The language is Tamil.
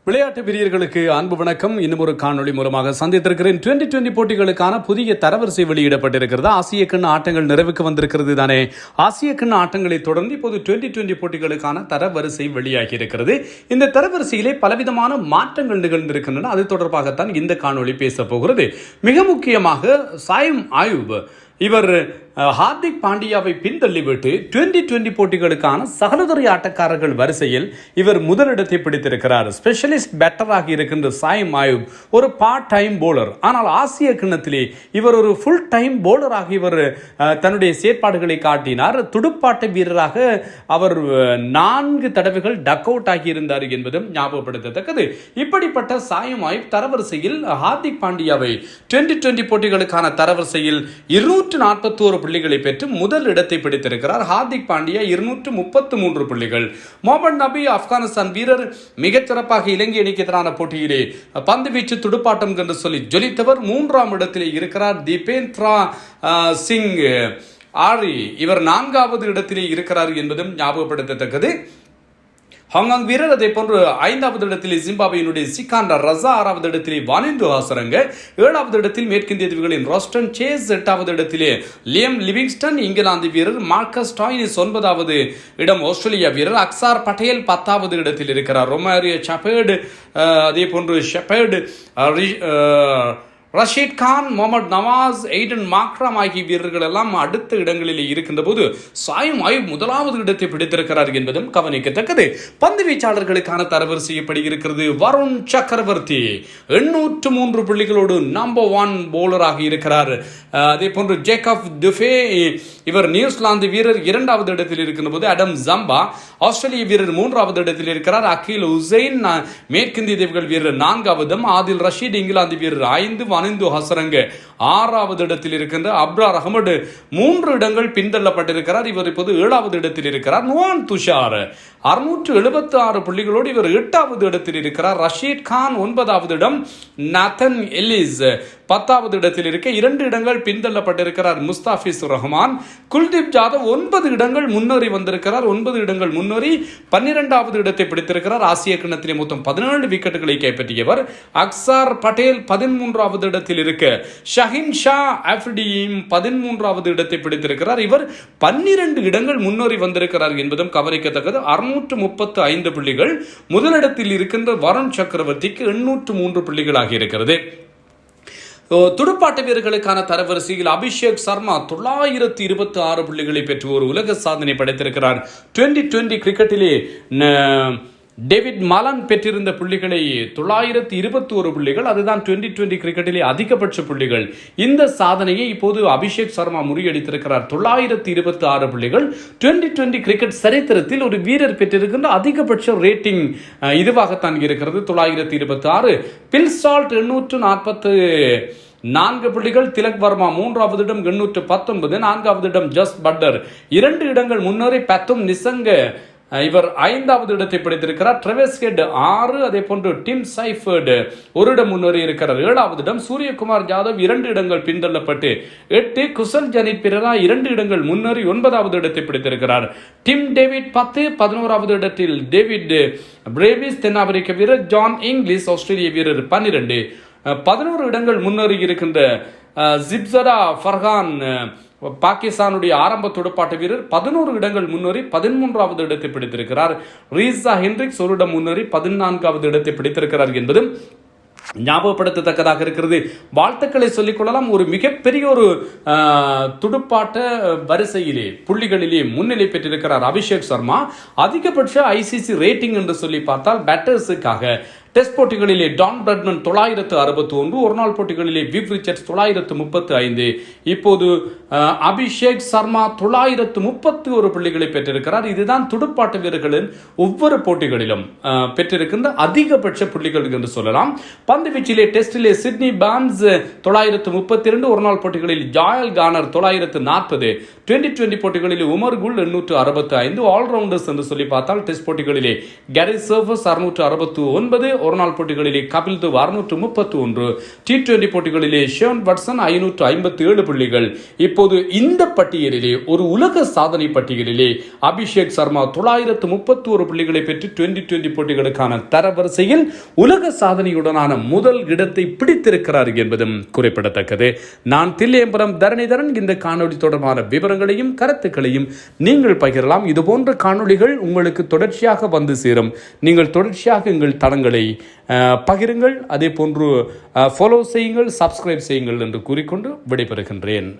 விளையாட்டு பிரியர்களுக்கு அன்பு வணக்கம். இன்னும் ஒரு காணொளி மூலமாக சந்தித்திருக்கிறேன். 2020 போட்டிகளுக்கான புதிய தரவரிசை வெளியிடப்பட்டிருக்கிறது. ஆசிய கிண்ண ஆட்டங்கள் நிறைவுக்கு வந்திருக்கிறது தானே. ஆசிய கிண்ண ஆட்டங்களை தொடர்ந்து இப்போது 2020 போட்டிகளுக்கான தரவரிசை வெளியாகி இருக்கிறது. இந்த தரவரிசையிலே பலவிதமான மாற்றங்கள் நிகழ்ந்திருக்கின்றன. அது தொடர்பாகத்தான் இந்த காணொளி பேச போகிறது. மிக முக்கியமாக சாயம் ஆயுப் இவர் ஹார்திக் பாண்டியாவை பின்தள்ளிவிட்டு 2020 போட்டிகளுக்கான சகலதுறை ஆட்டக்காரர்கள் வரிசையில் இவர் முதலிடத்தை பிடித்திருக்கிறார். ஸ்பெஷலிஸ்ட் பேட்டராக இருக்கின்ற சாயம் ஆயுப் ஒரு பார்ட் டைம் போலர். ஆனால் ஆசிய கிண்ணத்திலே இவர் ஒரு ஃபுல் டைம் போலராக இவர் தன்னுடைய செயற்பாடுகளை காட்டினார். துடுப்பாட்ட வீரராக அவர் 4 தடவைகள் டக் அவுட் ஆகியிருந்தார் என்பதும் ஞாபகப்படுத்தத்தக்கது. இப்படிப்பட்ட சாயம் ஆயுப் தரவரிசையில் ஹார்திக் பாண்டியாவை 2020 போட்டிகளுக்கான தரவரிசையில் 241 புள்ளிகளை பெற்று முதல் இடத்தை பிடித்திருக்கிறார். ஹார்திக் பாண்டியா 233 புள்ளிகள். முகமது நபி ஆப்கானிஸ்தான் வீரர் மிகச்சிறப்பாக இலங்கை அணிக்கு எதிரான போட்டியிலே பந்து வீச்சு துடுப்பாட்டம் என்று சொல்லி ஜொலித்தவர் 3ஆம் இடத்திலே இருக்கிறார். தீபேந்திரா சிங் ஆரி இவர் 4வது இடத்திலே இருக்கிறார் என்பதும் ஞாபகப்படுத்தத்தக்கது. ஹாங்காங் வீரர் அதே போன்று 5வது இடத்தில் ஜிம்பாப்வேயினுடைய சிகாண்டா ரசா, 6வது இடத்திலே வானிந்து ஹாசரங்க, 7வது இடத்தில் மேற்கிந்திய தீவுகளின் ராஸ்டன் சேஸ், 8வது இடத்திலே லியம் லிவிங்ஸ்டன் இங்கிலாந்து வீரர், மார்க்கஸ் டாயினிஸ் 9வது இடம் ஆஸ்திரேலியா வீரர், அக்சார் பட்டேல் 10வது இடத்தில் இருக்கிறார். ரொமாரியோ ஷெப்பர்டு அதே போன்று ஷெப்பர்டு, ரஷீத் கான், முகமது நவாஸ், எய்டன் மாக்ராம் ஆகிய வீரர்கள் எல்லாம் அடுத்த இடங்களில் இருக்கின்ற போது சாயம் ஆயுப் 1வது இடத்தை பிடித்திருக்கிறார் என்பதும் கவனிக்கத்தக்கது. பந்து வீச்சாளர்களுக்கான தரவரிசை எப்படி இருக்கிறது? வருண் சக்கரவர்த்தி 803 புள்ளிகளோடு நம்பர் 1 போலராக இருக்கிறார். அதே போன்று ஜேக்கப் துஃபே இவர் நியூசிலாந்து வீரர் 2வது இடத்தில் இருக்கின்ற போது அடம் ஜம்பா ஆஸ்திரேலிய வீரர் 3வது இடத்தில் இருக்கிறார். அகில் உசைன் மேற்கிந்திய தீவுகள் வீரர் 4வது, ஆதில் ரஷீத் இங்கிலாந்து வீரர் 5, வானிந்து ஹசரங்க 6வது இடத்தில் இருக்கின்ற அப்ரார் அகமது 3 இடங்கள் பின்தள்ளப்பட்டிருக்கிறார். இவர் இப்போது 7வது இடத்தில் இருக்கிறார். நுவான் துஷார் 676 புள்ளிகளோடு இவர் 8வது இடத்தில் இருக்கிறார். ரஷீத் கான் 9வது இடம், நாத்தன் எல்லிஸ் 10வது இடத்தில் இருக்க 2 இடங்கள் பின்தள்ளப்பட்டிருக்கிறார். முஸ்தாபிசுர் ரஹ்மான், குல்தீப் ஜாதவ் 9 இடங்கள் முன்னேறி வந்திருக்கிறார். 9 இடங்கள் முன்னேறி 12வது இடத்தை பிடித்திருக்கிறார். ஆசிய கிண்ணத்திலே மொத்தம் 17 விக்கெட்டுகளை கைப்பற்றியவர். அக்சார் பட்டேல் 13வது இடத்தில் இருக்க ஷஹின் ஷா ஆஃப்ரிடியும் 13வது இடத்தை பிடித்திருக்கிறார். இவர் 12 இடங்கள் முன்னேறி வந்திருக்கிறார் என்பதும் கவனிக்கத்தக்கது. 635 புள்ளிகள். முதலிடத்தில் இருக்கின்ற வருண் சக்கரவர்த்திக்கு 803 புள்ளிகளாக இருக்கிறது. துடுப்பாட்ட வீரர்களுக்கான தரவரிசையில் அபிஷேக் சர்மா 926 புள்ளிகளை பெற்று ஒரு உலக சாதனை படைத்திருக்கிறார். 2020 கிரிக்கெட்டிலே டேவிட் மலன் பெற்றிருந்த புள்ளிகளை 921 புள்ளிகள். அதுதான் 2020 கிரிக்கெட்டிலே அதிகபட்ச புள்ளிகள். இந்த சாதனையை இப்போது அபிஷேக் சர்மா முறியடித்திருக்கிறார். 926 புள்ளிகள். 2020 கிரிக்கெட் சரித்திரத்தில் ஒரு வீரர் பெற்றிருக்கின்ற அதிகபட்ச ரேட்டிங் இதுவாகத்தான் இருக்கிறது. 926. பில் சால்ட் 844 புள்ளிகள். திலக் வர்மா 3வது இடம் 819, 4வது இடம் ஜஸ் பட்டர் 2 இடங்கள் முன்னேறி பத்தும் நிசங்க இவர் 5வது இடத்தை பிடித்திருக்கிறார். ட்ரெவஸ் ஹெட் 6, அதே போன்று டிம் சைஃபர்ட் 1 இடம் முன்னேறி இருக்கிறார். 7வது இடம் சூரியகுமார் ஜாதவ் 2 இடங்கள் பின்தள்ளப்பட்டு 8, குசல் ஜனித் பிறரா 2 இடங்கள் முன்னேறி 9வது இடத்தை பிடித்திருக்கிறார். டிம் டேவிட் 10, 11வது இடத்தில் டேவிட் பிரேவிஸ் தென்னாப்பிரிக்க வீரர், ஜான் இங்கிலீஷ் ஆஸ்திரேலிய வீரர் 12, 11 இடங்கள் முன்னேறி இருக்கின்ற ஜிப்சரா ஃபர்ஹான் பாகிஸ்தானுடைய ஆரம்ப துடுப்பாட்ட வீரர் 11 இடங்கள் முன்னேறி 13வது இடத்தை பிடித்திருக்கிறார். ரீசா ஹென்ரிக்ஸ் 1 இடம் முன்னேறி 14வது இடத்தை பிடித்திருக்கிறார் என்பதும் ஞாபகப்படுத்தத்தக்கதாக இருக்கிறது. வாழ்த்துக்களை சொல்லிக் கொள்ளலாம். ஒரு மிகப்பெரிய ஒரு துடுப்பாட்ட வரிசையிலே புள்ளிகளிலே முன்னிலை பெற்றிருக்கிறார் அபிஷேக் சர்மா. அதிகபட்ச ஐசிசி ரேட்டிங் என்று சொல்லி பார்த்தால் பேட்டர்ஸுக்காக டெஸ்ட் போட்டிகளிலே டான் பிரெட்மன் 961, ஒருநாள் போட்டிகளிலே விவ் ரிச்சர்ட்ஸ் 935. இப்போது அபிஷேக் சர்மா 931 புள்ளிகளை பெற்றிருக்கிறார். இதுதான் துடுப்பாட்ட வீரர்களின் ஒவ்வொரு போட்டிகளிலும் பெற்றிருக்கின்ற அதிகபட்ச புள்ளிகள் என்று சொல்லலாம். பந்து வீச்சிலே டெஸ்டிலே சிட்னி பான்ஸ் 932, ஒருநாள் போட்டிகளில் ஜாயல் கானர் 940, 2020 போட்டிகளில் உமர் குல் 865. ஆல்ரவுண்டர்ஸ் என்று சொல்லி பார்த்தால் டெஸ்ட் போட்டிகளிலே கேரி சர்ஃபஸ் 669, ஒருநாள் போட்டிகளிலே கபில் தேவ் 631, T20 போட்டிகளிலே ஷேன் வாட்சன் 557 புள்ளிகள். இப்போது இந்த பட்டியலிலே ஒரு உலக சாதனை பட்டியலிலே அபிஷேக் சர்மா 931 புள்ளிகளை பெற்று 2020 போட்டிகளுக்கான தரவரிசையில் உலக சாதனையுடனான முதல் இடத்தை பிடித்திருக்கிறார் என்பதும் குறிப்பிடத்தக்கது. நான் தில்லையம்பலம் தரணிதரன். இந்த காணொலி தொடர்பான விவரங்களையும் கருத்துக்களையும் நீங்கள் பகிரலாம். இதுபோன்ற காணொளிகள் உங்களுக்கு தொடர்ச்சியாக வந்து சேரும். நீங்கள் தொடர்ச்சியாக எங்கள் தளங்களை பகிருங்கள். அதே போன்று ஃபாலோ செய்யுங்கள், சப்ஸ்கிரைப் செய்யுங்கள் என்று கூறிக்கொண்டு விடைபெறுகின்றேன்.